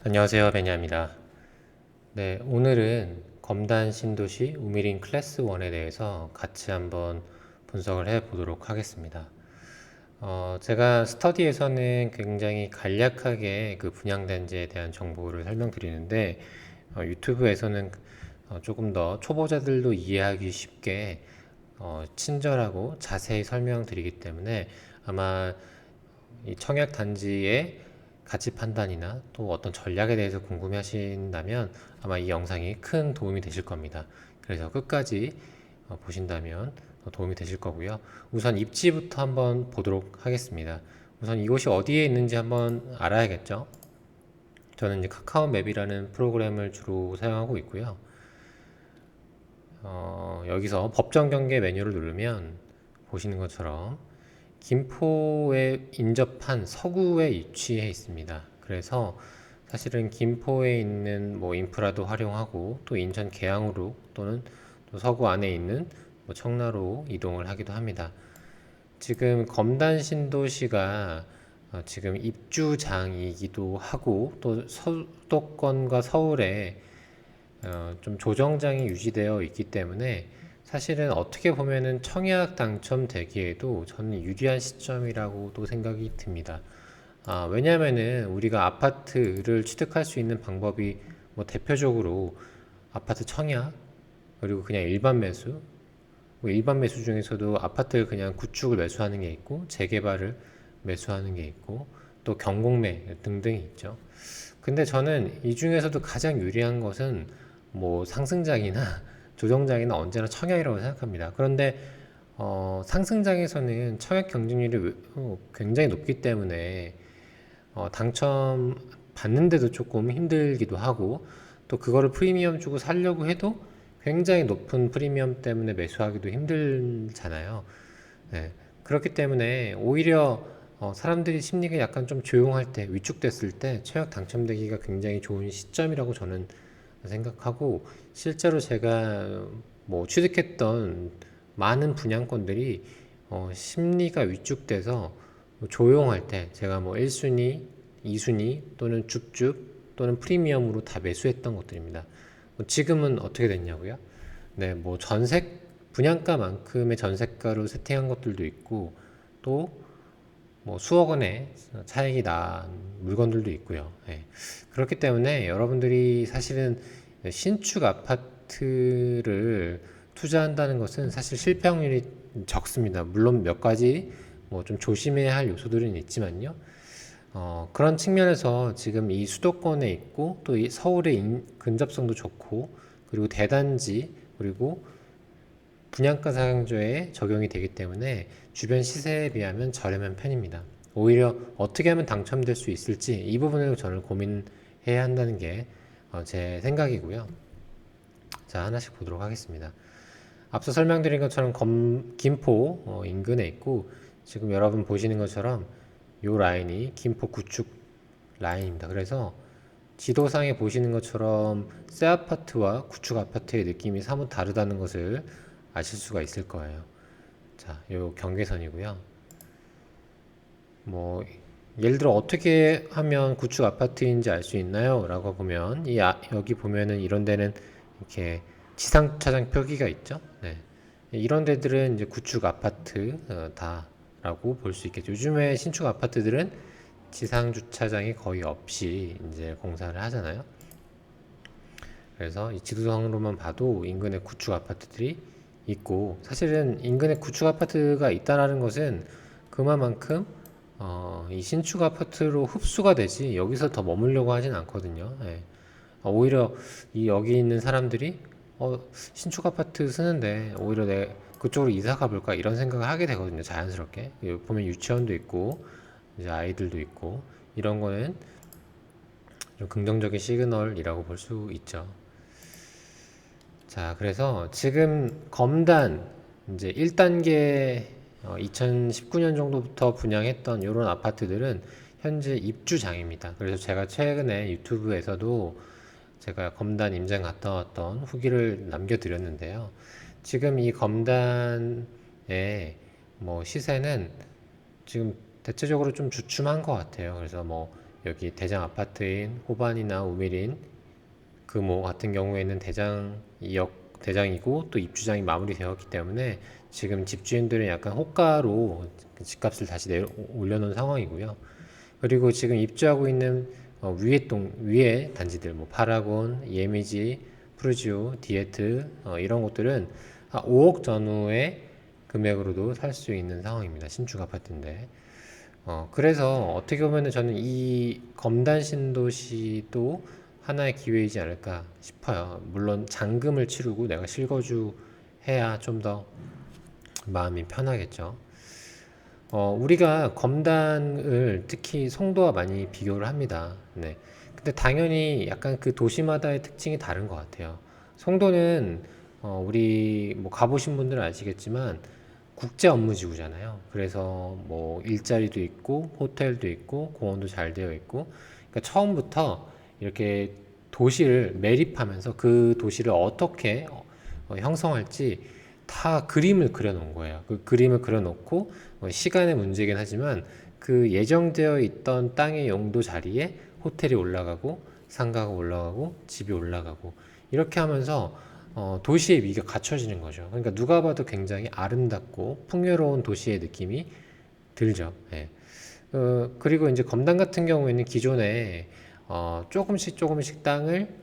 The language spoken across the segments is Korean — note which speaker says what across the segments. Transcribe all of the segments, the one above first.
Speaker 1: 안녕하세요, 베냐입니다. 네, 오늘은 검단 신도시 우미린 클래스 1에 대해서 같이 한번 분석을 해 보도록 하겠습니다. 제가 스터디에서는 굉장히 간략하게 그 분양단지에 대한 정보를 설명드리는데, 유튜브에서는 조금 더 초보자들도 이해하기 쉽게 친절하고 자세히 설명드리기 때문에 아마 이 청약 단지의 가치 판단이나 또 어떤 전략에 대해서 궁금해 하신다면 아마 이 영상이 큰 도움이 되실 겁니다. 그래서 끝까지 보신다면 도움이 되실 거고요. 우선 입지부터 한번 보도록 하겠습니다. 우선 이곳이 어디에 있는지 한번 알아야겠죠. 저는 이제 카카오 맵이라는 프로그램을 주로 사용하고 있고요. 여기서 법정 경계 메뉴를 누르면 보시는 것처럼 김포에 인접한 서구에 위치해 있습니다. 그래서 사실은 김포에 있는 뭐 인프라도 활용하고 또 인천 계양으로 또는 또 서구 안에 있는 뭐 청라로 이동을 하기도 합니다. 지금 검단 신도시가 지금 입주장이기도 하고 또 수도권과 서울에 좀 조정장이 유지되어 있기 때문에 사실은 어떻게 보면은 청약 당첨되기에도 저는 유리한 시점이라고도 생각이 듭니다. 왜냐면은 우리가 아파트를 취득할 수 있는 방법이 뭐 대표적으로 아파트 청약, 그리고 그냥 일반 매수, 뭐 일반 매수 중에서도 아파트를 그냥 구축을 매수하는 게 있고 재개발을 매수하는 게 있고 또 경공매 등등이 있죠. 근데 저는 이 중에서도 가장 유리한 것은 뭐 상승장이나 조정장이나 언제나 청약이라고 생각합니다. 그런데 상승장에서는 청약 경쟁률이 굉장히 높기 때문에 당첨 받는데도 조금 힘들기도 하고 또 그거를 프리미엄 주고 살려고 해도 굉장히 높은 프리미엄 때문에 매수하기도 힘들잖아요. 네. 그렇기 때문에 오히려 사람들이 심리가 약간 좀 조용할 때, 위축됐을 때 청약 당첨되기가 굉장히 좋은 시점이라고 저는 생각하고 실제로 제가 뭐 취득했던 많은 분양권들이 심리가 위축돼서 뭐 조용할 때 제가 뭐 1순위, 2순위 또는 줍줍 또는 프리미엄으로 다 매수했던 것들입니다. 지금은 어떻게 됐냐고요? 네, 뭐 분양가만큼의 전세가로 세팅한 것들도 있고 또 뭐 수억 원의 차익이 난 물건들도 있고요. 예. 그렇기 때문에 여러분들이 사실은 신축 아파트를 투자한다는 것은 사실 실패 확률이 적습니다. 물론 몇 가지 뭐 좀 조심해야 할 요소들은 있지만요. 그런 측면에서 지금 이 수도권에 있고 또 이 서울의 근접성도 좋고 그리고 대단지 그리고 분양가 상한제에 적용이 되기 때문에 주변 시세에 비하면 저렴한 편입니다. 오히려 어떻게 하면 당첨될 수 있을지 이 부분을 저는 고민해야 한다는 게 제 생각이고요. 자, 하나씩 보도록 하겠습니다. 앞서 설명드린 것처럼 김포 인근에 있고 지금 여러분 보시는 것처럼 이 라인이 김포 구축 라인입니다. 그래서 지도상에 보시는 것처럼 새 아파트와 구축 아파트의 느낌이 사뭇 다르다는 것을 아실 수가 있을 거예요. 자, 요 경계선이고요. 뭐 예를 들어 어떻게 하면 구축 아파트인지 알 수 있나요? 라고 보면 여기 보면은 이런 데는 이렇게 지상 주차장 표기가 있죠. 네. 이런 데들은 이제 구축 아파트 다라고 볼 수 있겠죠. 요즘에 신축 아파트들은 지상 주차장이 거의 없이 이제 공사를 하잖아요. 그래서 이 지도상으로만 봐도 인근에 구축 아파트들이 있고 사실은 인근에 구축 아파트가 있다라는 것은 그만큼 이 신축 아파트로 흡수가 되지 여기서 더 머물려고 하진 않거든요. 예. 오히려 이 여기 있는 사람들이 신축 아파트 쓰는데 오히려 내 그쪽으로 이사 가볼까 이런 생각을 하게 되거든요. 자연스럽게 여기 보면 유치원도 있고 이제 아이들도 있고 이런 거는 좀 긍정적인 시그널이라고 볼 수 있죠. 자, 그래서 지금 검단 이제 1단계 2019년 정도부터 분양했던 이런 아파트들은 현재 입주장입니다. 그래서 제가 최근에 유튜브에서도 제가 검단 임장 갔다 왔던 후기를 남겨드렸는데요. 지금 이 검단의 뭐 시세는 지금 대체적으로 좀 주춤한 것 같아요. 그래서 뭐 여기 대장 아파트인 호반이나 우미린, 금호 같은 경우에는 대장이고 또 입주장이 마무리되었기 때문에 지금 집주인들은 약간 호가로 집값을 다시 올려놓은 상황이고요. 그리고 지금 입주하고 있는 위에 단지들, 뭐 파라곤, 예미지, 프루지오, 디에트 이런 곳들은 한 5억 전후의 금액으로도 살 수 있는 상황입니다. 신축 아파트인데. 그래서 어떻게 보면은 저는 이 검단 신도시도 하나의 기회이지 않을까 싶어요. 물론 잔금을 치르고 내가 실거주 해야 좀 더 마음이 편하겠죠. 우리가 검단을 특히 송도와 많이 비교를 합니다. 네. 근데 당연히 약간 그 도시마다의 특징이 다른 것 같아요. 송도는 우리 뭐 가보신 분들은 아시겠지만 국제 업무지구잖아요. 그래서 뭐 일자리도 있고 호텔도 있고 공원도 잘 되어 있고, 그러니까 처음부터 이렇게 도시를 매립하면서 그 도시를 어떻게 형성할지 다 그림을 그려놓은 거예요. 그 그림을 그려놓고 시간의 문제긴 하지만 그 예정되어 있던 땅의 용도 자리에 호텔이 올라가고 상가가 올라가고 집이 올라가고 이렇게 하면서 도시의 미가 갖춰지는 거죠. 그러니까 누가 봐도 굉장히 아름답고 풍요로운 도시의 느낌이 들죠. 예. 그리고 이제 검단 같은 경우에는 기존에 조금씩 땅을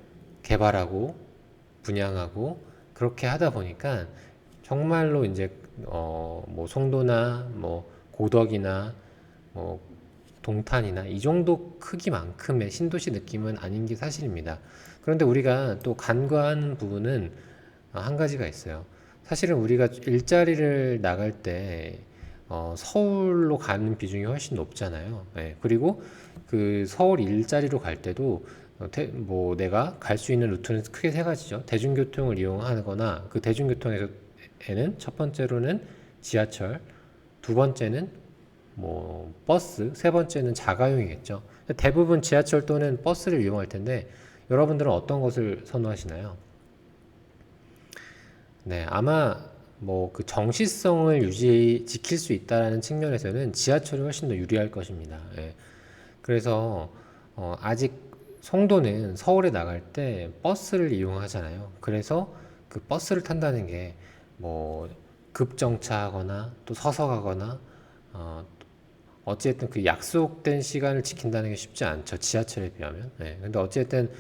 Speaker 1: 개발하고 분양하고 그렇게 하다 보니까 정말로 이제 뭐 송도나 뭐 고덕이나 뭐 동탄이나 이 정도 크기만큼의 신도시 느낌은 아닌 게 사실입니다. 그런데 우리가 또 간과한 부분은 한 가지가 있어요. 사실은 우리가 일자리를 나갈 때 서울로 가는 비중이 훨씬 높잖아요. 예, 그리고 그 서울 일자리로 갈 때도 뭐 내가 갈 수 있는 루트는 크게 세 가지죠. 대중교통을 이용하거나 그 대중교통에는 첫 번째로는 지하철, 두 번째는 뭐 버스, 세 번째는 자가용이겠죠. 대부분 지하철 또는 버스를 이용할 텐데 여러분들은 어떤 것을 선호하시나요? 네, 아마 뭐 그 정시성을 지킬 수 있다라는 측면에서는 지하철이 훨씬 더 유리할 것입니다. 예. 그래서 아직 송도는 서울에 나갈 때 버스를 이용하잖아요. 그래서 그 버스를 탄다는 게 뭐 급정차하거나 또 서서 가거나 어찌됐든 그 약속된 시간을 지킨다는 게 쉽지 않죠. 지하철에 비하면. 네. 근데 어찌됐든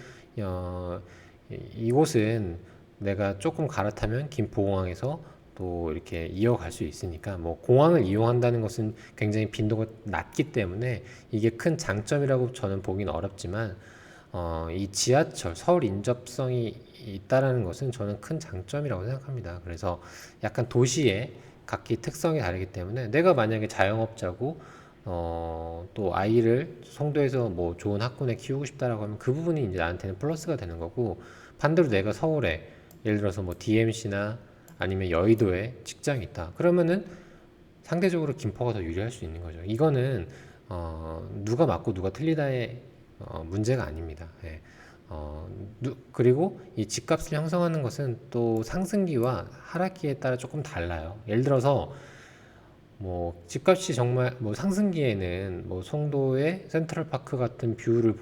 Speaker 1: 이곳은 내가 조금 갈아타면 김포공항에서 또 이렇게 이어갈 수 있으니까 뭐 공항을 이용한다는 것은 굉장히 빈도가 낮기 때문에 이게 큰 장점이라고 저는 보긴 어렵지만 이 지하철 서울 인접성이 있다라는 것은 저는 큰 장점이라고 생각합니다. 그래서 약간 도시의 각기 특성이 다르기 때문에 내가 만약에 자영업자고 또 아이를 송도에서 뭐 좋은 학군에 키우고 싶다라고 하면 그 부분이 이제 나한테는 플러스가 되는 거고, 반대로 내가 서울에 예를 들어서 뭐 DMC나 아니면 여의도에 직장이 있다. 그러면은 상대적으로 김포가 더 유리할 수 있는 거죠. 이거는 누가 맞고 누가 틀리다의 문제가 아닙니다. 예. 그리고 이 집값을 형성하는 것은 또 상승기와 하락기에 따라 조금 달라요. 예를 들어서 뭐 집값이 정말 뭐 상승기에는 뭐 송도의 센트럴파크 같은 뷰를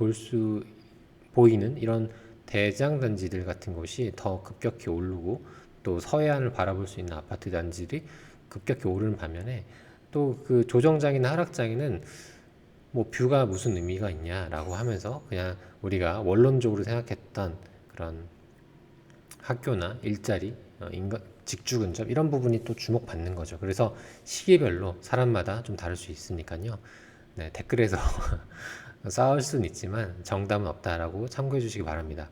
Speaker 1: 보이는 이런 대장 단지들 같은 곳이 더 급격히 오르고 또 서해안을 바라볼 수 있는 아파트 단지들이 급격히 오르는 반면에 또 그 조정장이나 하락장에는 뭐 뷰가 무슨 의미가 있냐라고 하면서 그냥 우리가 원론적으로 생각했던 그런 학교나 일자리, 직주 근접 이런 부분이 또 주목받는 거죠. 그래서 시기별로 사람마다 좀 다를 수 있으니까요. 네, 댓글에서 싸울 수는 있지만 정답은 없다라고 참고해 주시기 바랍니다.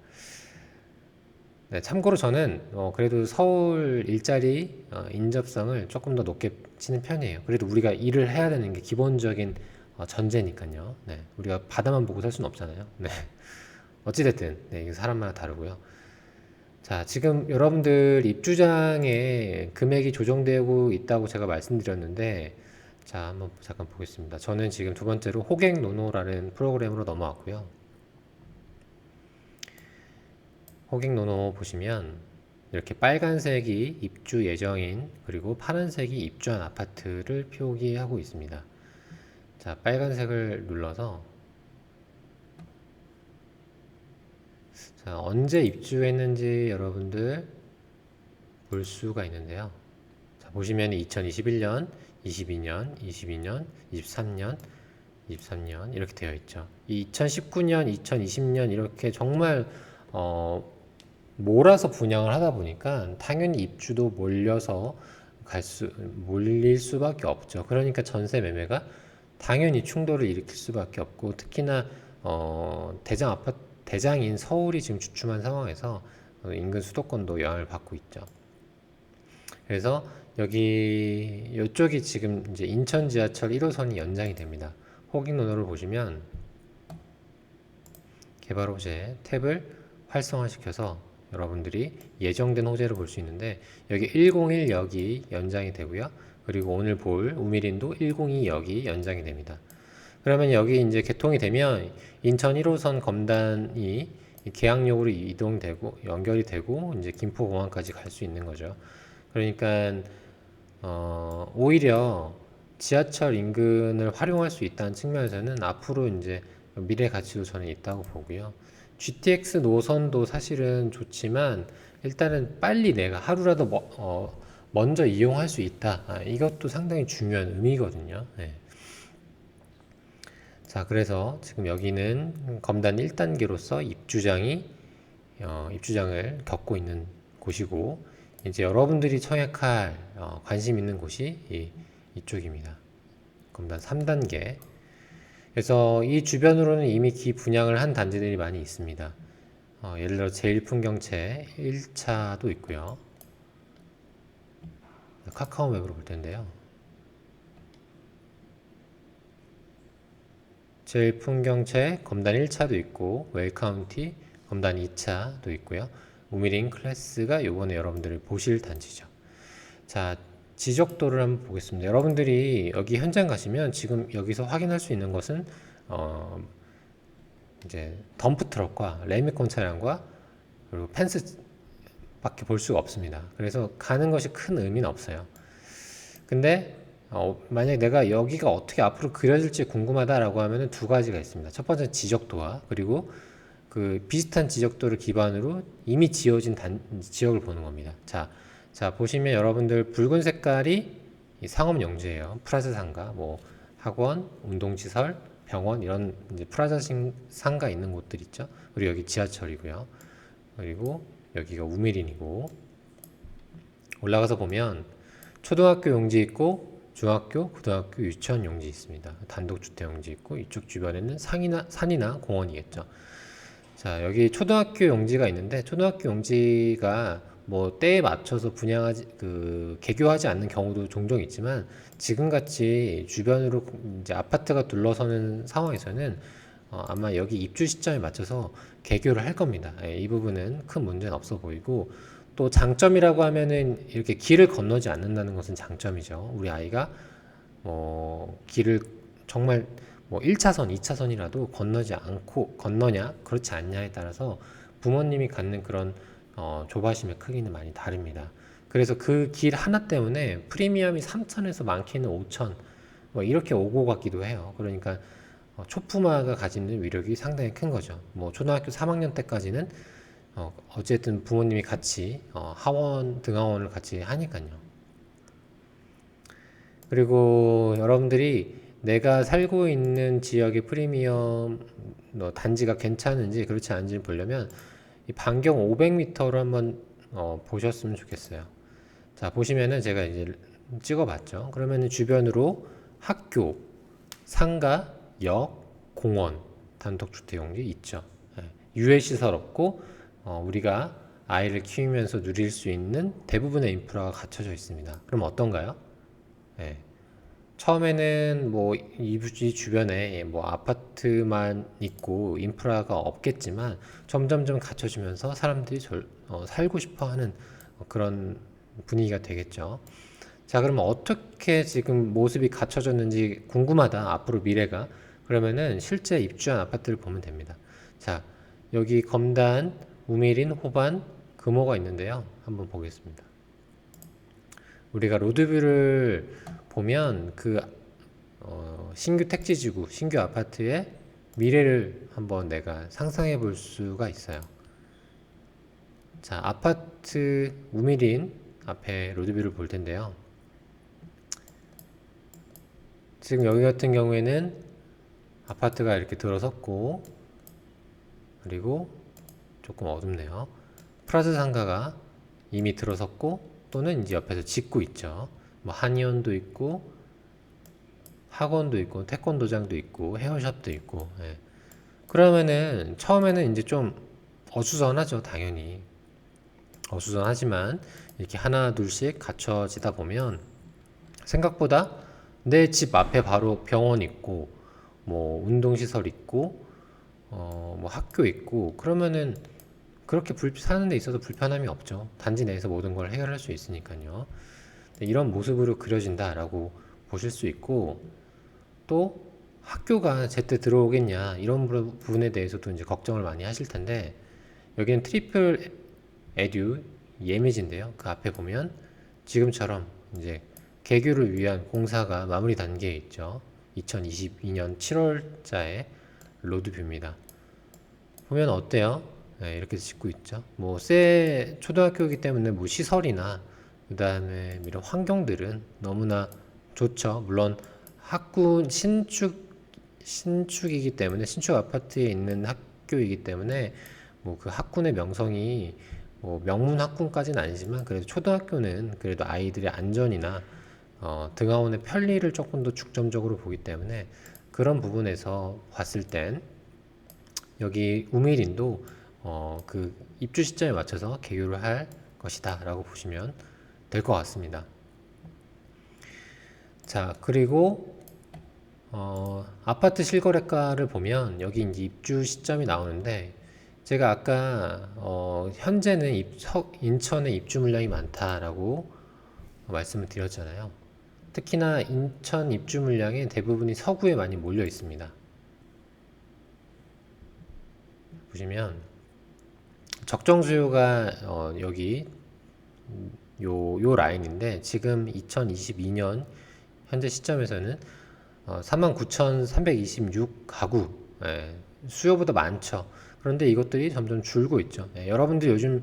Speaker 1: 네, 참고로 저는 그래도 서울 일자리 인접성을 조금 더 높게 치는 편이에요. 그래도 우리가 일을 해야 되는 게 기본적인 전제니까요. 네, 우리가 바다만 보고 살 수는 없잖아요. 네, 어찌됐든 네, 이게 사람마다 다르고요. 자, 지금 여러분들 입주장에 금액이 조정되고 있다고 제가 말씀드렸는데, 자, 한번 잠깐 보겠습니다. 저는 지금 두 번째로 호갱노노라는 프로그램으로 넘어왔고요. 호갱노노 보시면 이렇게 빨간색이 입주 예정인, 그리고 파란색이 입주한 아파트를 표기하고 있습니다. 자, 빨간색을 눌러서 자, 언제 입주했는지 여러분들 볼 수가 있는데요. 자, 보시면 2021년, 22년, 22년, 23년, 23년 이렇게 되어 있죠. 이 2019년, 2020년 이렇게 정말 몰아서 분양을 하다 보니까 당연히 입주도 몰릴 수밖에 없죠. 그러니까 전세 매매가 당연히 충돌을 일으킬 수밖에 없고, 특히나 대장인 서울이 지금 주춤한 상황에서 인근 수도권도 영향을 받고 있죠. 그래서 이쪽이 지금 이제 인천 지하철 1호선이 연장이 됩니다. 호갱노로를 보시면 개발 호재 탭을 활성화시켜서 여러분들이 예정된 호재를 볼 수 있는데, 여기 101역이 연장이 되고요. 그리고 오늘 볼 우미린도 102역이 연장이 됩니다. 그러면 여기 이제 개통이 되면 인천 1호선 검단이 계양역으로 이동되고 연결이 되고 이제 김포공항까지 갈 수 있는 거죠. 그러니까 오히려 지하철 인근을 활용할 수 있다는 측면에서는 앞으로 이제 미래 가치도 저는 있다고 보고요. GTX 노선도 사실은 좋지만 일단은 빨리 내가 하루라도 먼저 이용할 수 있다. 이것도 상당히 중요한 의미거든요. 네. 자, 그래서 지금 여기는 검단 1단계로서 입주장을 겪고 있는 곳이고, 이제 여러분들이 청약할 관심 있는 곳이 이쪽입니다. 검단 3단계. 그래서 이 주변으로는 이미 기분양을 한 단지들이 많이 있습니다. 예를 들어 제일풍경채 1차도 있고요. 카카오 맵으로 볼 텐데요. 제일풍경채 검단 1차도 있고, 웰카운티 검단 2차도 있고요. 우미린 클래스가 요번에 여러분들이 보실 단지죠. 자, 지적도를 한번 보겠습니다. 여러분들이 여기 현장 가시면 지금 여기서 확인할 수 있는 것은 이제 덤프 트럭과 레미콘 차량과 그리고 펜스밖에 볼 수가 없습니다. 그래서 가는 것이 큰 의미는 없어요. 근데 만약에 내가 여기가 어떻게 앞으로 그려질지 궁금하다라고 하면은 두 가지가 있습니다. 첫 번째는 지적도와, 그리고 그 비슷한 지적도를 기반으로 이미 지어진 지역을 보는 겁니다. 자, 보시면 여러분들 붉은 색깔이 상업 용지예요. 프라자 상가, 뭐 학원, 운동시설, 병원 이런 이제 프라자 상가 있는 곳들 있죠. 그리고 여기 지하철이고요. 그리고 여기가 우미린이고, 올라가서 보면 초등학교 용지 있고 중학교, 고등학교, 유치원 용지 있습니다. 단독주택 용지 있고, 이쪽 주변에는 산이나 공원이겠죠. 자, 여기 초등학교 용지가 있는데, 초등학교 용지가 뭐 때에 맞춰서 개교하지 않는 경우도 종종 있지만, 지금같이 주변으로 이제 아파트가 둘러서는 상황에서는 아마 여기 입주 시점에 맞춰서 개교를 할 겁니다. 이 부분은 큰 문제는 없어 보이고, 또 장점이라고 하면은 이렇게 길을 건너지 않는다는 것은 장점이죠. 우리 아이가 길을 정말 1차선, 2차선이라도 건너냐, 그렇지 않냐에 따라서 부모님이 갖는 그런 조바심의 크기는 많이 다릅니다. 그래서 그 길 하나 때문에 프리미엄이 3천에서 많게는 5천 이렇게 오고 가기도 해요. 그러니까 초품화가 가지는 위력이 상당히 큰 거죠. 초등학교 3학년 때까지는 어쨌든 부모님이 같이 하원, 등하원을 같이 하니까요. 그리고 여러분들이 내가 살고 있는 지역의 프리미엄 단지가 괜찮은지 그렇지 않은지 보려면 이 반경 500m로 한번 보셨으면 좋겠어요. 자, 보시면은 제가 이제 찍어봤죠. 그러면은 주변으로 학교, 상가, 역, 공원, 단독주택용지 있죠. 유해시설 없고 우리가 아이를 키우면서 누릴 수 있는 대부분의 인프라가 갖춰져 있습니다. 그럼 어떤가요? 처음에는 이 주변에 아파트만 있고 인프라가 없겠지만 점점점 갖춰지면서 사람들이 살고 싶어 하는 그런 분위기가 되겠죠. 자, 그러면 어떻게 지금 모습이 갖춰졌는지 궁금하다, 앞으로 미래가. 그러면은 실제 입주한 아파트를 보면 됩니다. 자, 여기 검단, 우미린, 호반, 금호가 있는데요. 한번 보겠습니다. 우리가 로드뷰를 보면 신규 택지지구, 신규 아파트의 미래를 한번 내가 상상해 볼 수가 있어요. 자, 아파트 우미린 앞에 로드뷰를 볼 텐데요. 지금 여기 같은 경우에는 아파트가 이렇게 들어섰고, 그리고 조금 어둡네요. 프라자 상가가 이미 들어섰고, 또는 이제 옆에서 짓고 있죠. 뭐 한의원도 있고, 학원도 있고, 태권도장도 있고, 헤어샵도 있고. 예. 그러면은 처음에는 이제 좀 어수선하죠, 당연히. 어수선하지만 이렇게 하나 둘씩 갖춰지다 보면 생각보다 내 집 앞에 바로 병원 있고, 뭐 운동시설 있고, 뭐 학교 있고, 그러면은 그렇게 사는 데 있어서 불편함이 없죠. 단지 내에서 모든 걸 해결할 수 있으니까요. 이런 모습으로 그려진다라고 보실 수 있고, 또 학교가 제때 들어오겠냐 이런 부분에 대해서도 이제 걱정을 많이 하실 텐데, 여기는 트리플 에듀 예미지인데요. 그 앞에 보면 지금처럼 이제 개교를 위한 공사가 마무리 단계에 있죠. 2022년 7월자의 로드뷰입니다. 보면 어때요? 네, 이렇게 짓고 있죠. 뭐 새 초등학교이기 때문에 뭐 시설이나 그 다음에 이런 환경들은 너무나 좋죠. 물론 학군 신축이기 때문에, 신축 아파트에 있는 학교이기 때문에 뭐 그 학군의 명성이 뭐 명문 학군까지는 아니지만, 그래도 초등학교는 그래도 아이들의 안전이나 등하원의 편리를 조금 더 중점적으로 보기 때문에, 그런 부분에서 봤을 땐 여기 우미린도 그 입주 시점에 맞춰서 개교를 할 것이다 라고 보시면 될 것 같습니다. 자, 그리고 아파트 실거래가를 보면 여기 이제 입주 시점이 나오는데, 제가 아까 현재는 인천에 입주 물량이 많다라고 말씀을 드렸잖아요. 특히나 인천 입주 물량의 대부분이 서구에 많이 몰려 있습니다. 보시면 적정 수요가 여기 요 라인인데, 지금 2022년 현재 시점에서는 39,326 가구, 수요보다 많죠. 그런데 이것들이 점점 줄고 있죠. 여러분들 요즘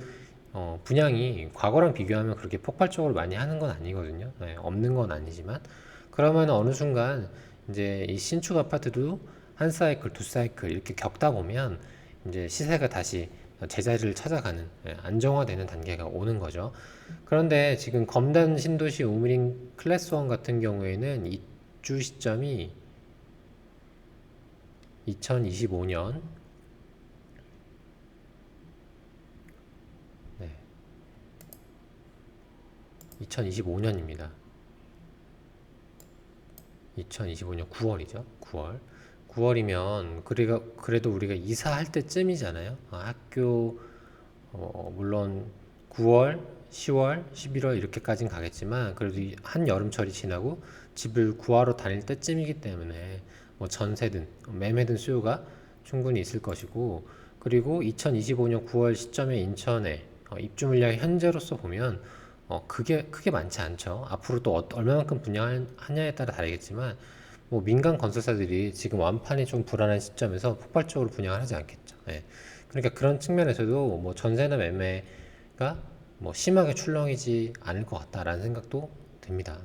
Speaker 1: 분양이 과거랑 비교하면 그렇게 폭발적으로 많이 하는 건 아니거든요. 없는 건 아니지만, 그러면 어느 순간 이제 이 신축 아파트도 한 사이클, 두 사이클 이렇게 겪다 보면 이제 시세가 다시 제자리를 찾아가는, 안정화되는 단계가 오는 거죠. 그런데 지금 검단 신도시 우미린 클래스 1 같은 경우에는 입주 시점이 2025년 2025년입니다. 2025년 9월이죠. 9월이면 그래도 우리가 이사할 때쯤이잖아요. 학교 물론 9월, 10월, 11월 이렇게까지는 가겠지만, 그래도 한 여름철이 지나고 집을 구하러 다닐 때쯤이기 때문에 뭐 전세든 매매든 수요가 충분히 있을 것이고, 그리고 2025년 9월 시점에 인천에 입주 물량이 현재로서 보면 크게 많지 않죠. 앞으로 또 얼마만큼 분양하냐에 따라 다르겠지만, 뭐 민간 건설사들이 지금 완판이 좀 불안한 시점에서 폭발적으로 분양을 하지 않겠죠. 그러니까 그런 측면에서도 뭐 전세나 매매가 뭐 심하게 출렁이지 않을 것 같다라는 생각도 듭니다.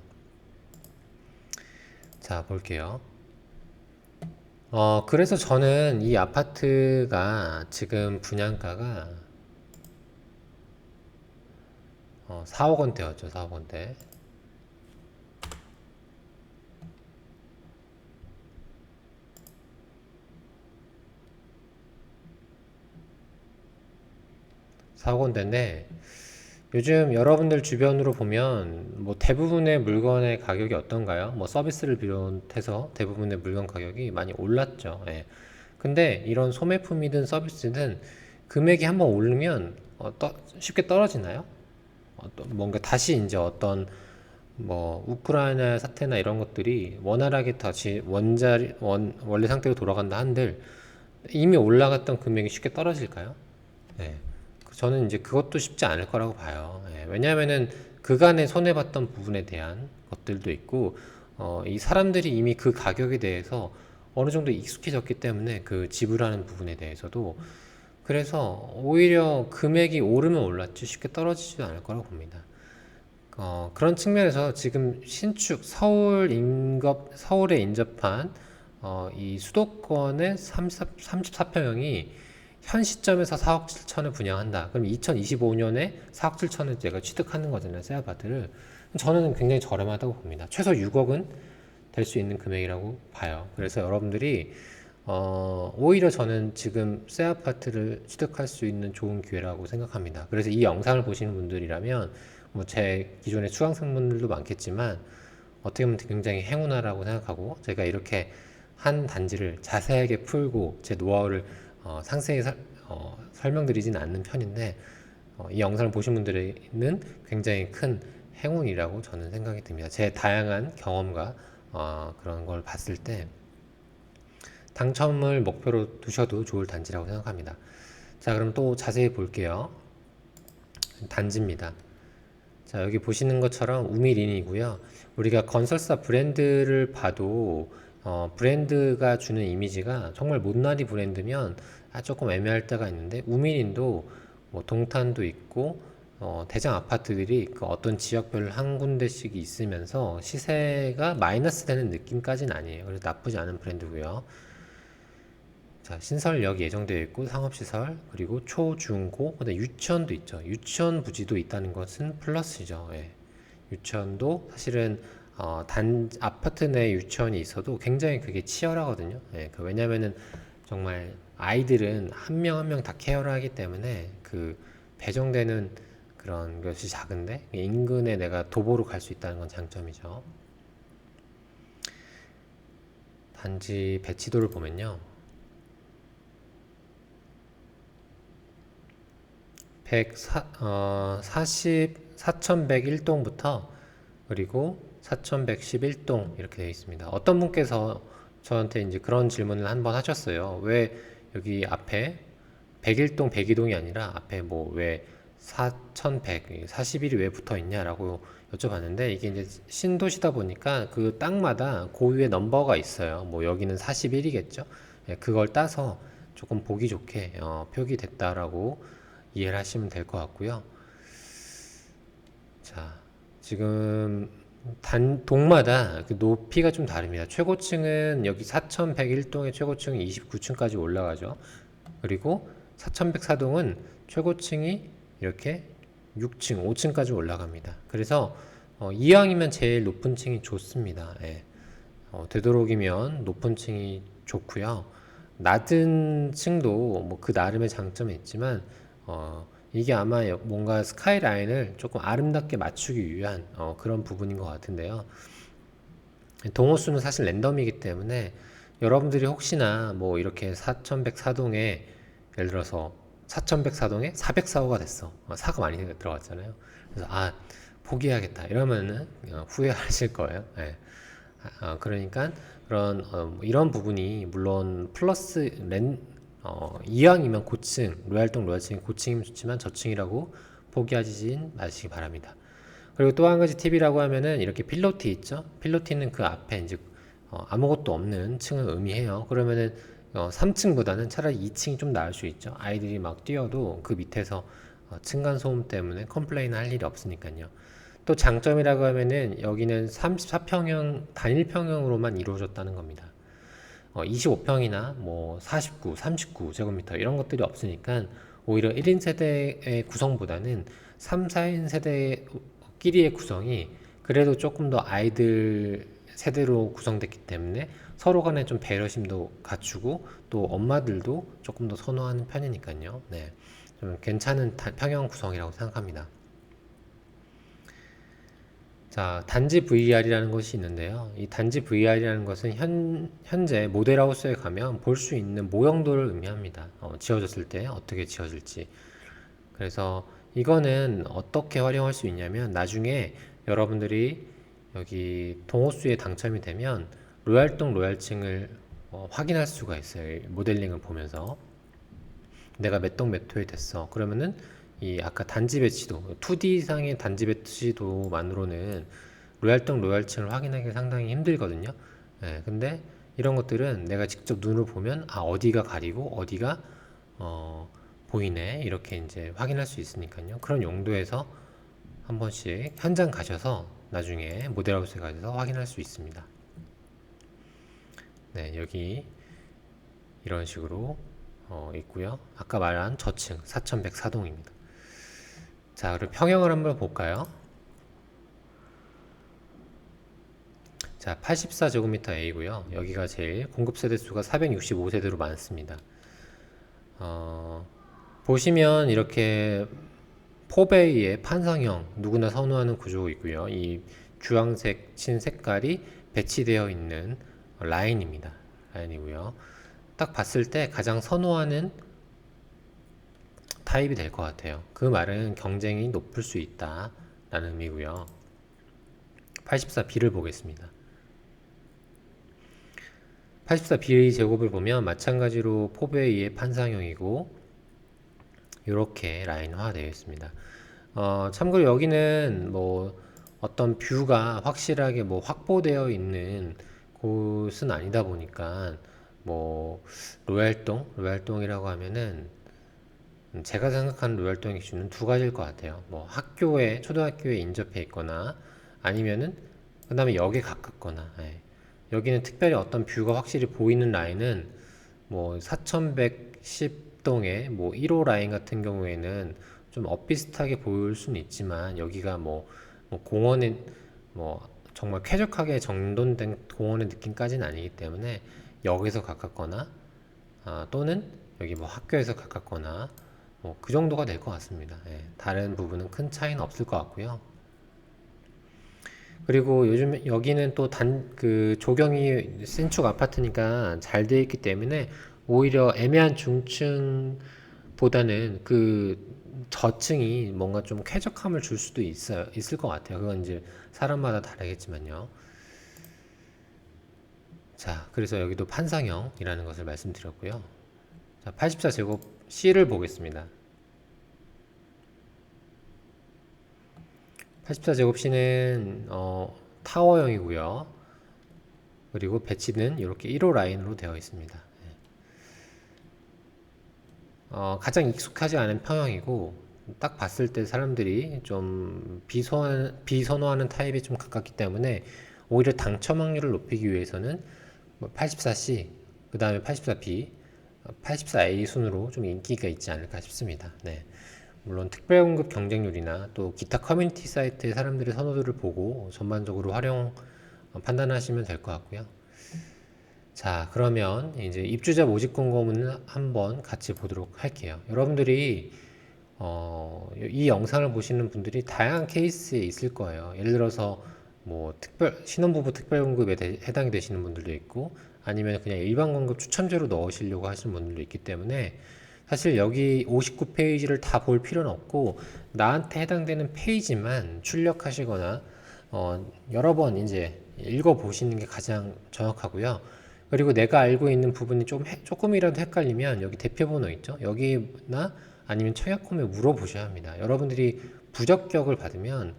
Speaker 1: 자, 볼게요. 그래서 저는 이 아파트가 지금 분양가가 4억 원대였죠. 4억 원대. 사억 원대인데, 요즘 여러분들 주변으로 보면 뭐 대부분의 물건의 가격이 어떤가요? 뭐 서비스를 비롯해서 대부분의 물건 가격이 많이 올랐죠. 근데 이런 소매품이든 서비스든 금액이 한번 오르면 쉽게 떨어지나요? 뭔가 다시 이제 어떤 뭐 우크라이나 사태나 이런 것들이 원활하게 다시 원래 상태로 돌아간다 한들 이미 올라갔던 금액이 쉽게 떨어질까요? 네. 저는 이제 그것도 쉽지 않을 거라고 봐요. 왜냐하면은 그간에 손해봤던 부분에 대한 것들도 있고, 이 사람들이 이미 그 가격에 대해서 어느 정도 익숙해졌기 때문에 그 지불하는 부분에 대해서도 그래서 오히려 금액이 오르면 올랐지 쉽게 떨어지지도 않을 거라고 봅니다. 그런 측면에서 지금 신축 서울에 인접한 이 수도권의 34평형이 현 시점에서 4억 7천을 분양한다. 그럼 2025년에 4억 7천을 제가 취득하는 거잖아요. 새 아파트를. 저는 굉장히 저렴하다고 봅니다. 최소 6억은 될 수 있는 금액이라고 봐요. 그래서 여러분들이 오히려 저는 지금 새 아파트를 취득할 수 있는 좋은 기회라고 생각합니다. 그래서 이 영상을 보시는 분들이라면 뭐 제 기존의 수강생분들도 많겠지만 어떻게 보면 굉장히 행운아라고 생각하고 제가 이렇게 한 단지를 자세하게 풀고 제 노하우를 상세히 설명드리지는 않는 편인데 이 영상을 보신 분들은 굉장히 큰 행운이라고 저는 생각이 듭니다. 제 다양한 경험과 그런 걸 봤을 때 당첨을 목표로 두셔도 좋을 단지라고 생각합니다. 자, 그럼 또 자세히 볼게요. 단지입니다. 자, 여기 보시는 것처럼 우미린이고요. 우리가 건설사 브랜드를 봐도 브랜드가 주는 이미지가 정말 못난이 브랜드면 조금 애매할 때가 있는데 우미린도 뭐 동탄도 있고 대장 아파트들이 그 어떤 지역별 한 군데씩 있으면서 시세가 마이너스 되는 느낌까지는 아니에요. 그래서 나쁘지 않은 브랜드고요. 자, 신설역 예정되어 있고 상업시설 그리고 초, 중, 고 그다음에 유치원도 있죠. 유치원 부지도 있다는 것은 플러스죠. 예. 유치원도 사실은 아파트 내 유치원이 있어도 굉장히 그게 치열하거든요. 예. 왜냐면은 정말 아이들은 한 명 한 명 다 케어를 하기 때문에 그 배정되는 그런 것이 작은데 인근에 내가 도보로 갈 수 있다는 건 장점이죠. 단지 배치도를 보면요. 4101동부터 그리고 4111동 이렇게 되어 있습니다. 어떤 분께서 저한테 이제 그런 질문을 한번 하셨어요. 왜 여기 앞에 101동, 102동이 아니라 앞에 뭐 왜 4100, 41이 왜 붙어 있냐라고 여쭤봤는데 이게 이제 신도시다 보니까 그 땅마다 고유의 넘버가 있어요. 뭐 여기는 41이겠죠. 그걸 따서 조금 보기 좋게 표기됐다라고 이해를 하시면 될 것 같고요. 자, 지금 동마다 그 높이가 좀 다릅니다. 최고층은 여기 4101동의 최고층이 29층까지 올라가죠. 그리고 4104동은 최고층이 이렇게 6층, 5층까지 올라갑니다. 그래서 이왕이면 제일 높은 층이 좋습니다. 예. 되도록이면 높은 층이 좋고요. 낮은 층도 뭐 그 나름의 장점이 있지만 이게 아마 뭔가 스카이라인을 조금 아름답게 맞추기 위한 그런 부분인 것 같은데요. 동호수는 사실 랜덤이기 때문에 여러분들이 혹시나 뭐 이렇게 4104동에 예를 들어서 4104동에 404호가 됐어. 4가 많이 들어갔잖아요. 그래서 포기해야겠다 이러면은 후회하실 거예요. 네. 그러니까 그런 이런 부분이 물론 플러스 이왕이면 고층, 로얄동 로얄층이 고층이면 좋지만 저층이라고 포기하진 마시기 바랍니다. 그리고 또 한 가지 팁이라고 하면은 이렇게 필로티 있죠? 필로티는 그 앞에 이제 아무것도 없는 층을 의미해요. 그러면은 3층보다는 차라리 2층이 좀 나을 수 있죠. 아이들이 막 뛰어도 그 밑에서 층간 소음 때문에 컴플레인 할 일이 없으니까요. 또 장점이라고 하면은 여기는 34평형 단일평형으로만 이루어졌다는 겁니다. 25평이나 뭐 49, 39제곱미터 이런 것들이 없으니까 오히려 1인 세대의 구성보다는 3, 4인 세대끼리의 구성이 그래도 조금 더 아이들 세대로 구성됐기 때문에 서로 간에 좀 배려심도 갖추고 또 엄마들도 조금 더 선호하는 편이니까요. 네. 좀 괜찮은 평형 구성이라고 생각합니다. 자, 단지 VR이라는 것이 있는데요. 이 단지 VR이라는 것은 현재 모델하우스에 가면 볼 수 있는 모형도를 의미합니다. 지어졌을 때 어떻게 지어질지. 그래서 이거는 어떻게 활용할 수 있냐면 나중에 여러분들이 여기 동호수에 당첨이 되면 로얄동 로얄층을 확인할 수가 있어요. 모델링을 보면서. 내가 몇 동 몇 호에 됐어. 그러면은 이 아까 단지 배치도 2D상의 단지 배치도만으로는 로얄동 로얄층을 확인하기 상당히 힘들거든요. 근데 이런 것들은 내가 직접 눈으로 보면 어디가 가리고 어디가 보이네 이렇게 이제 확인할 수 있으니까요. 그런 용도에서 한 번씩 현장 가셔서 나중에 모델하우스에 가셔서 확인할 수 있습니다. 네, 여기 이런 식으로 있고요. 아까 말한 저층 4104동입니다. 자, 그리고 평형을 한번 볼까요? 자, 84제곱미터 A고요. 여기가 제일 공급 세대 수가 465세대로 많습니다. 보시면 이렇게 포베이의 판상형 누구나 선호하는 구조이고요. 이 주황색 친 색깔이 배치되어 있는 라인입니다. 라인이고요. 딱 봤을 때 가장 선호하는 타입이 될 것 같아요. 그 말은 경쟁이 높을 수 있다 라는 의미고요. 84B를 보겠습니다. 84B 제곱을 보면 마찬가지로 포베이의 판상형이고 이렇게 라인화 되어 있습니다. 참고로 여기는 뭐 어떤 뷰가 확실하게 뭐 확보되어 있는 곳은 아니다 보니까 뭐 로얄동이라고 하면은 제가 생각하는 로얄동 이슈는 두 가지일 것 같아요. 뭐 초등학교에 인접해 있거나 아니면은 그 다음에 역에 가깝거나. 예. 여기는 특별히 어떤 뷰가 확실히 보이는 라인은 뭐 4110동의 뭐 1호 라인 같은 경우에는 좀 엇비슷하게 보일 수는 있지만 여기가 뭐 공원에 뭐 정말 쾌적하게 정돈된 공원의 느낌까지는 아니기 때문에 역에서 가깝거나 또는 여기 뭐 학교에서 가깝거나 뭐 그 정도가 될 것 같습니다. 예, 다른 부분은 큰 차이는 없을 것 같고요. 그리고 요즘 여기는 또 그 조경이 신축 아파트니까 잘 되어 있기 때문에 오히려 애매한 중층보다는 그 저층이 뭔가 좀 쾌적함을 줄 수도 있을 것 같아요. 그건 이제 사람마다 다르겠지만요. 자, 그래서 여기도 판상형이라는 것을 말씀드렸고요. 자, 84제곱 C를 보겠습니다. 84제곱 C는 타워형이고요. 그리고 배치는 이렇게 1호 라인으로 되어 있습니다. 가장 익숙하지 않은 평형이고 딱 봤을 때 사람들이 좀 비선호하는 타입에 좀 가깝기 때문에 오히려 당첨 확률을 높이기 위해서는 84C, 그 다음에 84B, 84A 순으로 좀 인기가 있지 않을까 싶습니다. 네. 물론 특별공급 경쟁률이나 또 기타 커뮤니티 사이트의 사람들의 선호도를 보고 전반적으로 판단하시면 될 것 같고요. 자, 그러면 이제 입주자 모집 공고문을 한번 같이 보도록 할게요. 여러분들이 이 영상을 보시는 분들이 다양한 케이스에 있을 거예요. 예를 들어서 뭐 신혼부부 특별공급에 해당이 되시는 분들도 있고 아니면 그냥 일반 공급 추첨제로 넣으시려고 하시는 분들도 있기 때문에 사실 여기 59페이지를 다 볼 필요는 없고 나한테 해당되는 페이지만 출력하시거나 여러 번 이제 읽어 보시는 게 가장 정확하고요. 그리고 내가 알고 있는 부분이 조금이라도 헷갈리면 여기 대표번호 있죠? 여기나 아니면 청약홈에 물어보셔야 합니다. 여러분들이 부적격을 받으면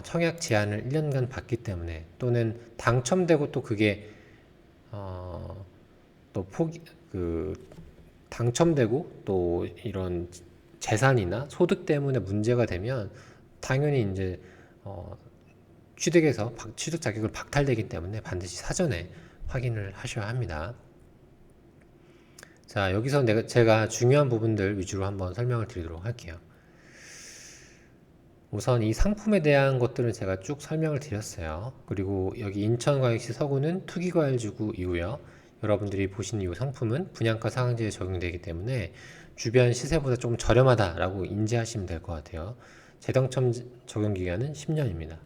Speaker 1: 청약 제한을 1년간 받기 때문에 또는 당첨되고 또 그게 또 당첨되고 또 이런 재산이나 소득 때문에 문제가 되면 당연히 이제 취득 자격을 박탈되기 때문에 반드시 사전에 확인을 하셔야 합니다. 자, 여기서 제가 중요한 부분들 위주로 한번 설명을 드리도록 할게요. 우선 이 상품에 대한 것들은 제가 쭉 설명을 드렸어요. 그리고 여기 인천광역시 서구는 투기과열지구이고요. 여러분들이 보신 이 상품은 분양가 상한제에 적용되기 때문에 주변 시세보다 조금 저렴하다라고 인지하시면 될 것 같아요. 재당첨 적용 기간은 10년입니다.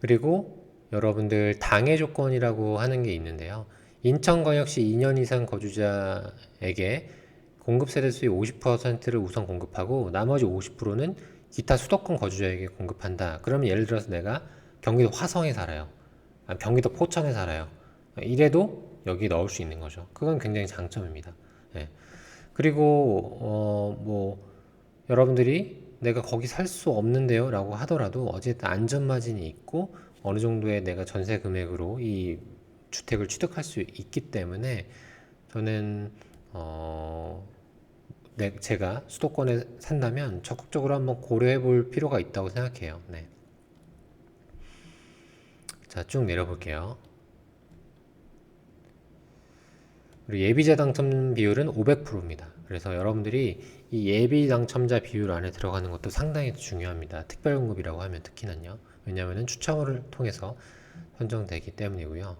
Speaker 1: 그리고 여러분들 당해 조건이라고 하는 게 있는데요. 인천광역시 2년 이상 거주자에게 공급 세대수의 50%를 우선 공급하고 나머지 50%는 기타 수도권 거주자에게 공급한다. 그러면 예를 들어서 내가 경기도 화성에 살아요. 경기도 포천에 살아요. 이래도 여기 넣을 수 있는 거죠. 그건 굉장히 장점입니다. 예. 그리고 뭐 여러분들이 내가 거기 살 수 없는데요 라고 하더라도 어쨌든 안전마진이 있고 어느 정도의 내가 전세 금액으로 이 주택을 취득할 수 있기 때문에 저는 제가 수도권에 산다면 적극적으로 한번 고려해 볼 필요가 있다고 생각해요. 네. 자, 쭉 내려볼게요. 그리고 예비자 당첨 비율은 500%입니다. 그래서 여러분들이 이 예비 당첨자 비율 안에 들어가는 것도 상당히 중요합니다. 특별연금이라고 하면 특히는요. 왜냐하면 추첨을 통해서 선정되기 때문이고요.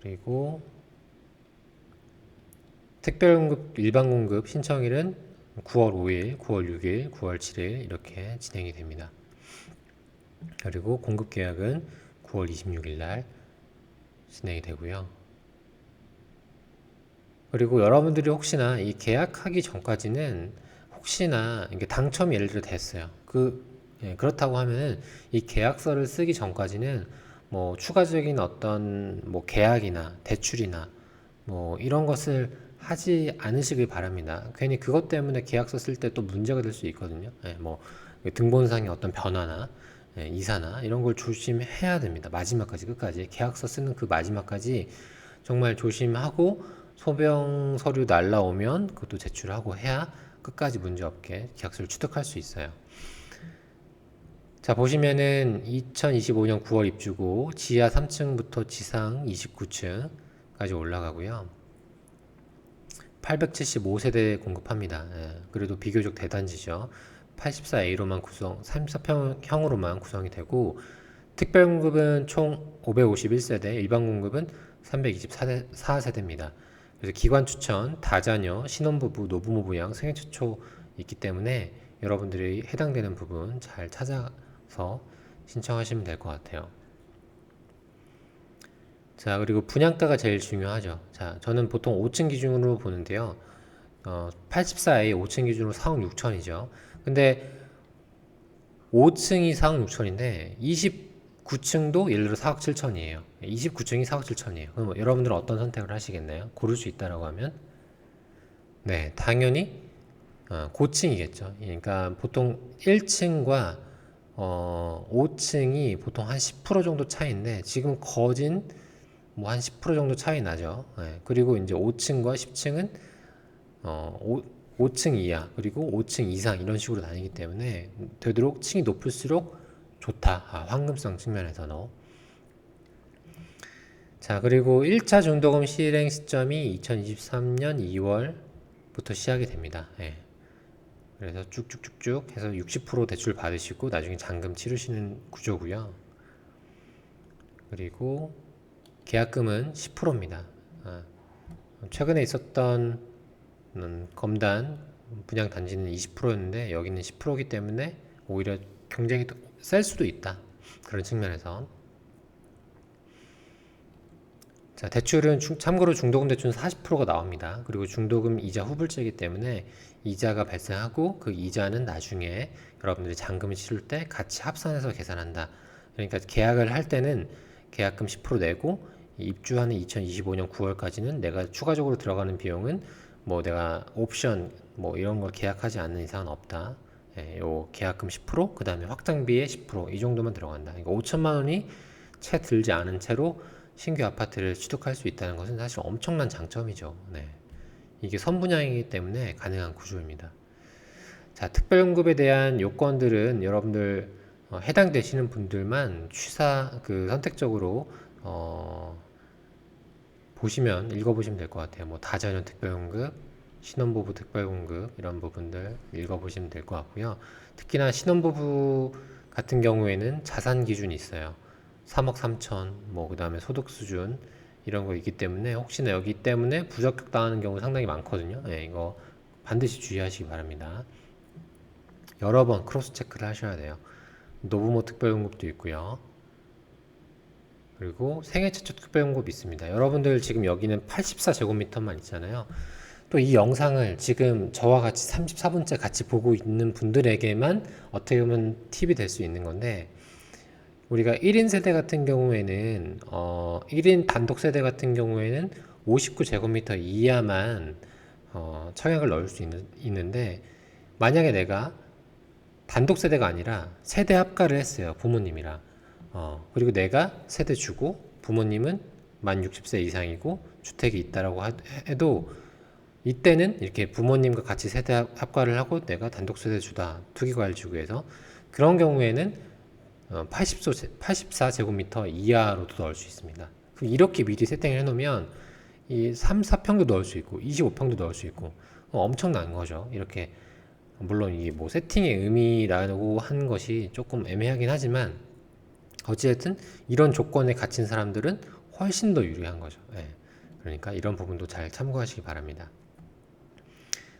Speaker 1: 그리고 특별연금 일반공급 신청일은 9월 5일, 9월 6일, 9월 7일 이렇게 진행이 됩니다. 그리고 공급 계약은 9월 26일 날 진행이 되고요. 그리고 여러분들이 혹시나 이 계약하기 전까지는 혹시나 이게 당첨이 예를 들어 됐어요. 그렇다고 하면은 이 계약서를 쓰기 전까지는 뭐 추가적인 어떤 뭐 계약이나 대출이나 뭐 이런 것을 하지 않으시길 바랍니다. 괜히 그것 때문에 계약서 쓸 때 또 문제가 될 수 있거든요. 뭐 등본상의 어떤 변화나 이사나 이런 걸 조심해야 됩니다. 마지막까지 끝까지 계약서 쓰는 그 마지막까지 정말 조심하고 소병 서류 날라오면 그것도 제출하고 해야 끝까지 문제없게 계약서를 취득할 수 있어요. 자, 보시면은 2025년 9월 입주고 지하 3층부터 지상 29층까지 올라가고요. 875세대 공급합니다. 그래도 비교적 대단지죠. 84A로만 34평형으로만 구성이 되고 특별공급은 총 551세대, 일반공급은 324세대입니다. 그래서 기관 추천, 다자녀, 신혼부부, 노부모부양, 생애 최초 있기 때문에 여러분들이 해당되는 부분 잘 찾아서 신청하시면 될 것 같아요. 자, 그리고 분양가가 제일 중요하죠. 자, 저는 보통 5층 기준으로 보는데요. 84A 5층 기준으로 4억 6천이죠. 근데 5층이 4억 6천인데 29층도 예를 들어 4억 7천이에요. 29층이 4억 7천이에요. 그럼 여러분들은 어떤 선택을 하시겠나요? 고를 수 있다라고 하면 네, 당연히 고층이겠죠. 그러니까 보통 1층과 5층이 보통 한 10% 정도 차이인데 지금 거진 뭐 한 10% 정도 차이 나죠. 그리고 이제 5층과 10층은 5층 이하 그리고 5층 이상 이런 식으로 다니기 때문에 되도록 층이 높을수록 좋다. 황금성 측면에서는. 자, 그리고 1차 중도금 실행 시점이 2023년 2월부터 시작이 됩니다. 그래서 쭉쭉쭉쭉 해서 60% 대출 받으시고 나중에 잔금 치르시는 구조고요. 그리고 계약금은 10%입니다. 최근에 있었던 검단 분양 단지는 20%였는데 여기는 10%이기 때문에 오히려 경쟁이 셀 수도 있다. 그런 측면에서. 자, 대출은 참고로 중도금 대출은 40%가 나옵니다. 그리고 중도금 이자 후불제이기 때문에 이자가 발생하고 그 이자는 나중에 여러분들이 잔금을 치를 때 같이 합산해서 계산한다. 그러니까 계약을 할 때는 계약금 10% 내고 입주하는 2025년 9월까지는 내가 추가적으로 들어가는 비용은 뭐 내가 옵션 뭐 이런 걸 계약하지 않는 이상은 없다. 요 계약금 10%, 그 다음에 확장비의 10%이 정도만 들어간다. 그러니까 5천만 원이 채 들지 않은 채로 신규 아파트를 취득할 수 있다는 것은 사실 엄청난 장점이죠. 네. 이게 선분양이기 때문에 가능한 구조입니다. 자, 특별연금에 대한 요건들은 여러분들 해당되시는 분들만 선택적으로 보시면 읽어보시면 될 것 같아요. 뭐 다자녀 특별연금, 신혼부부 특별연금 이런 부분들 읽어보시면 될 것 같고요. 특히나 신혼부부 같은 경우에는 자산 기준이 있어요. 3억 3천, 뭐, 그 다음에 소득 수준, 이런 거 있기 때문에, 혹시나 여기 때문에 부적격 당하는 경우 상당히 많거든요. 이거 반드시 주의하시기 바랍니다. 여러 번 크로스 체크를 하셔야 돼요. 노부모 특별연금도 있고요. 그리고 생애 최초 특별연금이 있습니다. 여러분들 지금 여기는 84제곱미터만 있잖아요. 또 이 영상을 지금 저와 같이 34분째 같이 보고 있는 분들에게만 어떻게 보면 팁이 될 수 있는 건데, 우리가 1인 세대 같은 경우에는 1인 단독 세대 같은 경우에는 59제곱미터 이하만 청약을 넣을 수 있는데 만약에 내가 단독 세대가 아니라 세대 합가를 했어요. 부모님이랑. 그리고 내가 세대 주고 부모님은 만 60세 이상이고 주택이 있다라고 해도 이때는 이렇게 부모님과 같이 세대 합과를 하고 내가 단독세대주다 투기과열지구에서 그런 경우에는 84제곱미터 이하로도 넣을 수 있습니다. 그럼 이렇게 미리 세팅을 해놓으면 이 3, 4평도 넣을 수 있고 25평도 넣을 수 있고 엄청난 거죠. 이렇게 물론 이게 뭐 세팅의 의미라고 하는 것이 조금 애매하긴 하지만 어찌됐든 이런 조건에 갇힌 사람들은 훨씬 더 유리한 거죠. 예. 그러니까 이런 부분도 잘 참고하시기 바랍니다.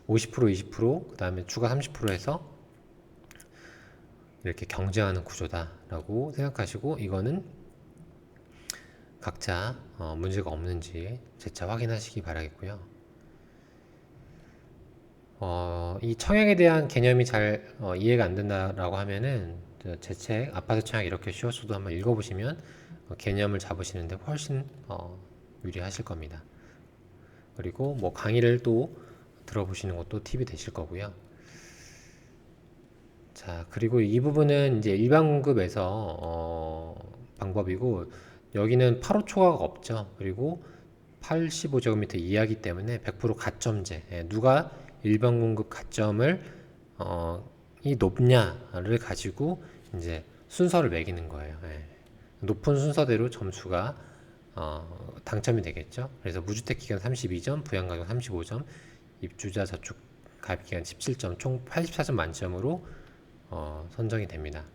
Speaker 1: 50%, 20%, 그 다음에 추가 30% 해서 이렇게 경쟁하는 구조다라고 생각하시고 이거는 각자 문제가 없는지 재차 확인하시기 바라겠고요. 이 청약에 대한 개념이 잘 이해가 안 된다라고 하면은 제 책 아파트 청약 이렇게 쉬웠어도 한번 읽어보시면 개념을 잡으시는데 훨씬 유리하실 겁니다. 그리고 뭐 강의를 또 들어보시는 것도 팁이 되실 거고요. 자, 그리고 이 부분은 이제 일반 공급에서 방법이고 여기는 8호 초과가 없죠. 그리고 85제곱미터 이하기 때문에 100% 가점제. 예, 누가 일반 공급 가점을 이 높냐를 가지고 이제 순서를 매기는 거예요. 예. 높은 순서대로 점수가 당첨이 되겠죠. 그래서 무주택 기간 32점, 부양가격 35점, 입주자 저축 가입 기간 17점, 총 84점 만점으로 선정이 됩니다.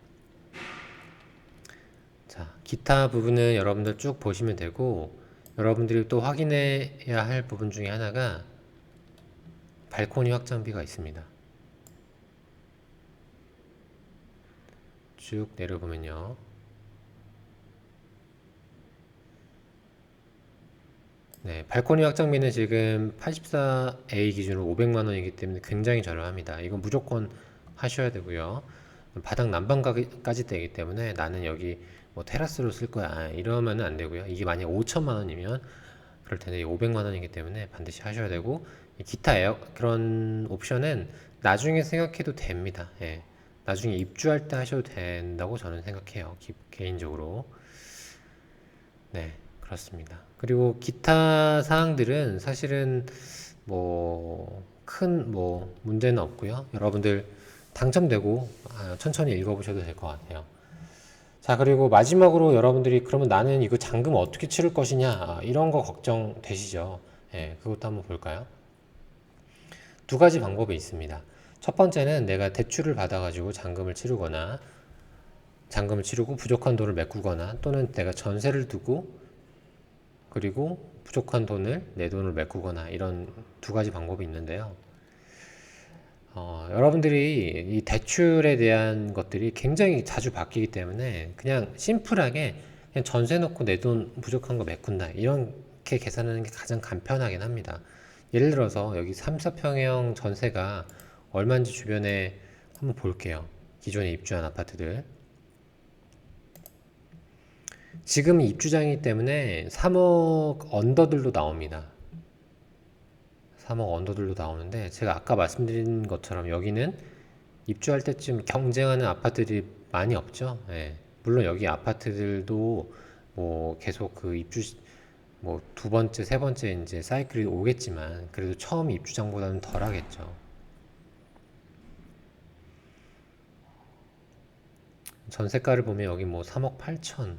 Speaker 1: 자, 기타 부분은 여러분들 쭉 보시면 되고 여러분들이 또 확인해야 할 부분 중에 하나가 발코니 확장비가 있습니다. 쭉 내려보면요. 네, 발코니 확장비는 지금 84A 기준으로 500만 원이기 때문에 굉장히 저렴합니다. 이건 무조건 하셔야 되고요. 바닥 난방까지 되기 때문에 나는 여기 뭐 테라스로 쓸 거야 이러면 안 되고요. 이게 만약 5천만 원이면 그럴 텐데 500만 원이기 때문에 반드시 하셔야 되고 기타 그런 옵션은 나중에 생각해도 됩니다. 예. 나중에 입주할 때 하셔도 된다고 저는 생각해요. 개인적으로. 네, 그렇습니다. 그리고 기타 사항들은 사실은 뭐 큰 뭐 문제는 없고요. 여러분들 당첨되고 천천히 읽어보셔도 될 것 같아요. 자, 그리고 마지막으로 여러분들이 그러면 나는 이거 잔금 어떻게 치를 것이냐 이런 거 걱정되시죠? 예, 그것도 한번 볼까요? 두 가지 방법이 있습니다. 첫 번째는 내가 대출을 받아가지고 잔금을 치르고 부족한 돈을 메꾸거나 또는 내가 전세를 두고 그리고 부족한 돈을 내 돈을 메꾸거나 이런 두 가지 방법이 있는데요. 여러분들이 이 대출에 대한 것들이 굉장히 자주 바뀌기 때문에 그냥 심플하게 그냥 전세 놓고 내 돈 부족한 거 메꾼다 이렇게 계산하는 게 가장 간편하긴 합니다. 예를 들어서 여기 3, 4평형 전세가 얼마인지 주변에 한번 볼게요. 기존에 입주한 아파트들 지금 입주장이기 때문에 3억 언더들도 나옵니다. 3억 언더들도 나오는데 제가 아까 말씀드린 것처럼 여기는 입주할 때쯤 경쟁하는 아파트들이 많이 없죠. 예. 물론 여기 아파트들도 뭐 계속 그 입주 뭐 두 번째, 세 번째 이제 사이클이 오겠지만 그래도 처음 입주장보다는 덜 하겠죠. 전세가를 보면 여기 뭐 3억 8천,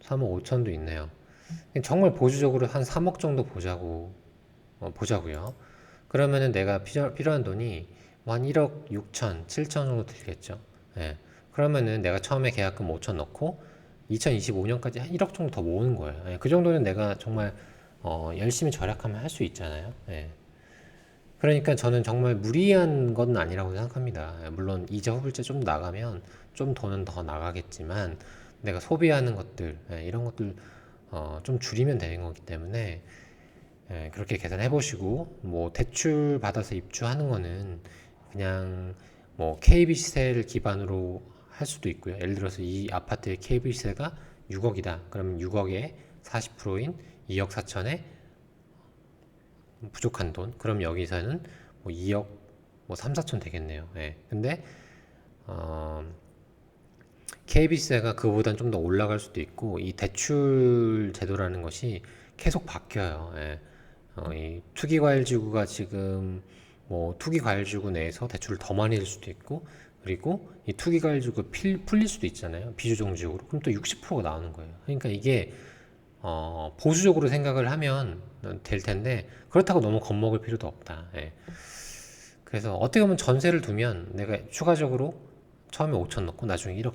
Speaker 1: 3억 5천도 있네요. 정말 보수적으로 한 3억 정도 보자고요. 그러면은 내가 필요한 돈이 뭐한 1억 6천, 7천 정도 들겠죠. 예. 그러면은 내가 처음에 계약금 5천 넣고 2025년까지 한 1억 정도 더 모으는 거예요. 예. 그 정도는 내가 정말 열심히 절약하면 할 수 있잖아요. 예. 그러니까 저는 정말 무리한 건 아니라고 생각합니다. 예. 물론 이자 후불자 좀 나가면 좀 돈은 더 나가겠지만 내가 소비하는 것들 이런 것들 좀 줄이면 되는 거기 때문에 그렇게 계산해 보시고 뭐 대출 받아서 입주하는 거는 그냥 뭐 KB 시세를 기반으로 할 수도 있고요. 예를 들어서 이 아파트의 KB 시세가 6억이다. 그러면 6억에 40%인 2억 4천에 부족한 돈. 그럼 여기서는 뭐 2억 뭐 3, 4천 되겠네요. 예. 근데 어 KB세가 그거보단 좀 더 올라갈 수도 있고, 이 대출 제도라는 것이 계속 바뀌어요. 예. 이 투기과열지구가 지금 뭐 투기과열지구 내에서 대출을 더 많이 줄 수도 있고, 그리고 이 투기과열지구가 풀릴 수도 있잖아요. 비조정지구로. 그럼 또 60%가 나오는 거예요. 그러니까 이게 보수적으로 생각을 하면 될 텐데, 그렇다고 너무 겁먹을 필요도 없다. 예. 그래서 어떻게 보면 전세를 두면 내가 추가적으로 처음에 5천 넣고 나중에 1억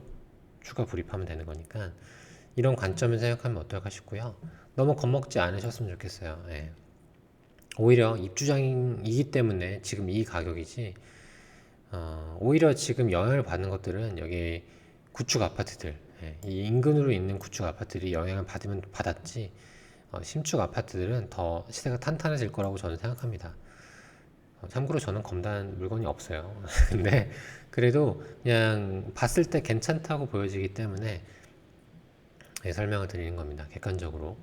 Speaker 1: 추가 불입하면 되는 거니까, 이런 관점을 생각하면 어떨까 싶고요. 너무 겁먹지 않으셨으면 좋겠어요. 예. 오히려 입주장이기 때문에 지금 이 가격이지, 오히려 지금 영향을 받는 것들은 여기 구축 아파트들, 예, 이 인근으로 있는 구축 아파트들이 영향을 받으면 받았지, 신축 아파트들은 더 시세가 탄탄해질 거라고 저는 생각합니다. 참고로 저는 검단 물건이 없어요. 근데 그래도 그냥 봤을 때 괜찮다고 보여지기 때문에, 예, 설명을 드리는 겁니다. 객관적으로.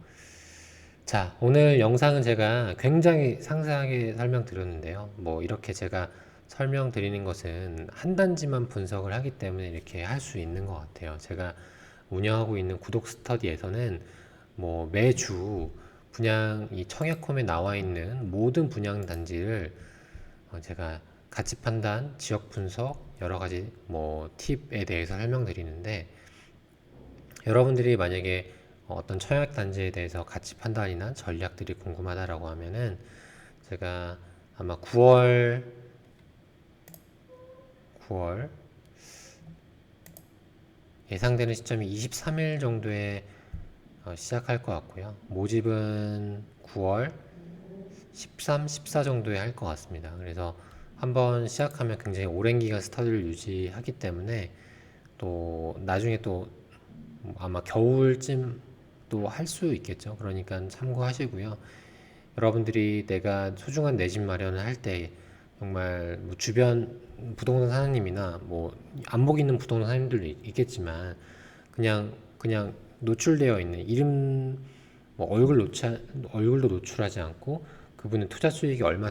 Speaker 1: 자, 오늘 영상은 제가 굉장히 상세하게 설명드렸는데요. 뭐 이렇게 제가 설명드리는 것은 한 단지만 분석을 하기 때문에 이렇게 할 수 있는 것 같아요. 제가 운영하고 있는 구독 스터디에서는 뭐 매주 분양, 이 청약홈에 나와 있는 모든 분양 단지를 제가 가치 판단, 지역 분석, 여러 가지 뭐 팁에 대해서 설명드리는데, 여러분들이 만약에 어떤 청약 단지에 대해서 가치 판단이나 전략들이 궁금하다라고 하면은, 제가 아마 9월 예상되는 시점이 23일 정도에 시작할 것 같고요. 모집은 9월 13, 14 정도에 할 것 같습니다. 그래서 한번 시작하면 굉장히 오랜 기간 스터디를 유지하기 때문에, 또 나중에 또 아마 겨울쯤 또 할 수 있겠죠. 그러니까 참고하시고요. 여러분들이 내가 소중한 내 집 마련을 할 때 정말 뭐 주변 부동산 사장님이나 뭐 안목 있는 부동산 사장님들도 있겠지만, 그냥 노출되어 있는 이름, 뭐 얼굴도 노출하지 않고 그분은 투자 수익이 얼마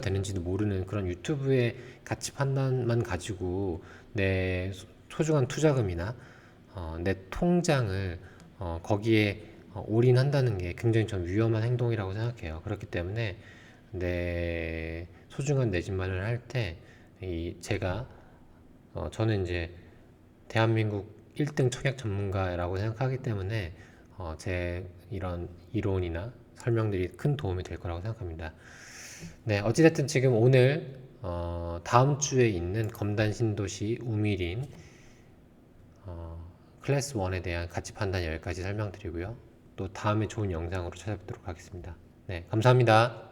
Speaker 1: 되는지도 모르는 그런 유튜브의 가치 판단만 가지고 내 소중한 투자금이나 내 통장을 거기에 올인한다는 게 굉장히 좀 위험한 행동이라고 생각해요. 그렇기 때문에 내 소중한 내 집 마련을 할 때, 제가 저는 이제 대한민국 1등 청약 전문가라고 생각하기 때문에 제 이런 이론이나 설명들이 큰 도움이 될 거라고 생각합니다. 네, 어찌됐든 지금 오늘 다음 주에 있는 검단 신도시 우미린 클래스 1에 대한 가치 판단 여기까지 설명드리고요. 또 다음에 좋은 영상으로 찾아뵙도록 하겠습니다. 네, 감사합니다.